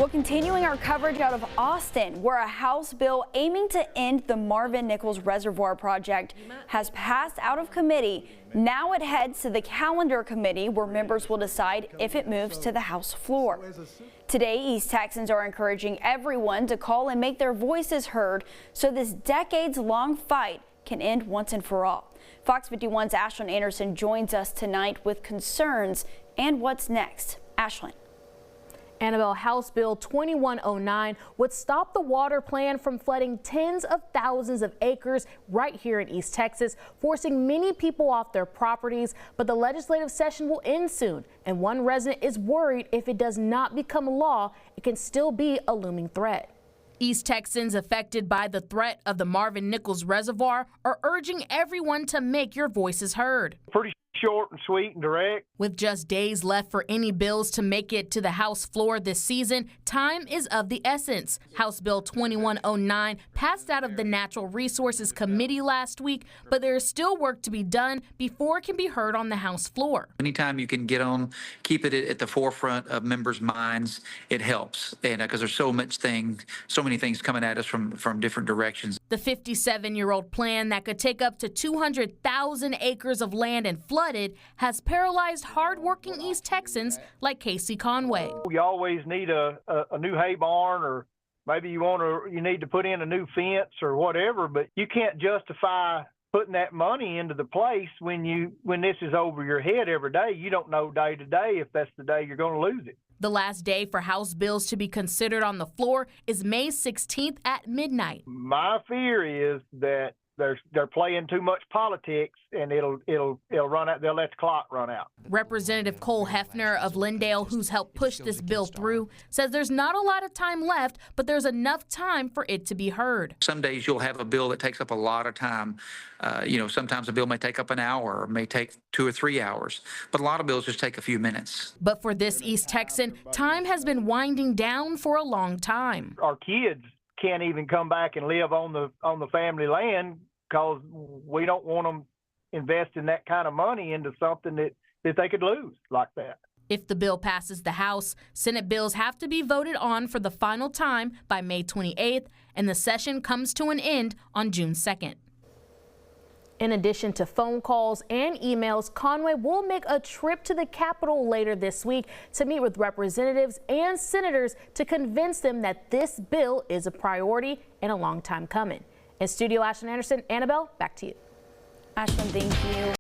Well, continuing our coverage out of Austin, where a House bill aiming to end the Marvin Nichols Reservoir project has passed out of committee. Now it heads to the calendar committee, where members will decide if it moves to the House floor. Today, East Texans are encouraging everyone to call and make their voices heard so this decades-long fight can end once and for all. Fox 51's Ashlyn Anderson joins us tonight with concerns and what's next. Ashlyn. Annabelle, House Bill 2109 would stop the water plan from flooding tens of thousands of acres right here in East Texas, forcing many people off their properties. But the legislative session will end soon, and one resident is worried if it does not become law, it can still be a looming threat. East Texans affected by the threat of the Marvin Nichols Reservoir are urging everyone to make your voices heard. Pretty short and sweet and direct. With just days left for any bills to make it to the House floor this season, time is of the essence. House Bill 2109 passed out of the Natural Resources Committee last week, but there is still work to be done before it can be heard on the House floor. Anytime you can get on, keep it at the forefront of members' minds, it helps. And because there's so many things coming at us from different directions. The 57-year-old plan that could take up to 200,000 acres of land and flooded has paralyzed hardworking East Texans like Casey Conway. You always need a new hay barn, or maybe you need to put in a new fence or whatever, but you can't justify putting that money into the place when this is over your head every day. You don't know day to day if that's the day you're going to lose it. The last day for House bills to be considered on the floor is May 16th at midnight. My fear is that they're playing too much politics, and it'll run out. They'll let the clock run out. Representative Cole Hefner of Lindale, who's helped push this bill through, says there's not a lot of time left, but there's enough time for it to be heard. Some days you'll have a bill that takes up a lot of time. Sometimes a bill may take up an hour or may take 2 or 3 hours, but a lot of bills just take a few minutes. But for this East Texan, time has been winding down for a long time. Our kids can't even come back and live on the family land because we don't want them investing that kind of money into something that they could lose like that. If the bill passes the House, Senate bills have to be voted on for the final time by May 28th, and the session comes to an end on June 2nd. In addition to phone calls and emails, Conway will make a trip to the Capitol later this week to meet with representatives and senators to convince them that this bill is a priority and a long time coming. In studio, Ashlyn Anderson. Annabelle, back to you. Ashlyn, thank you.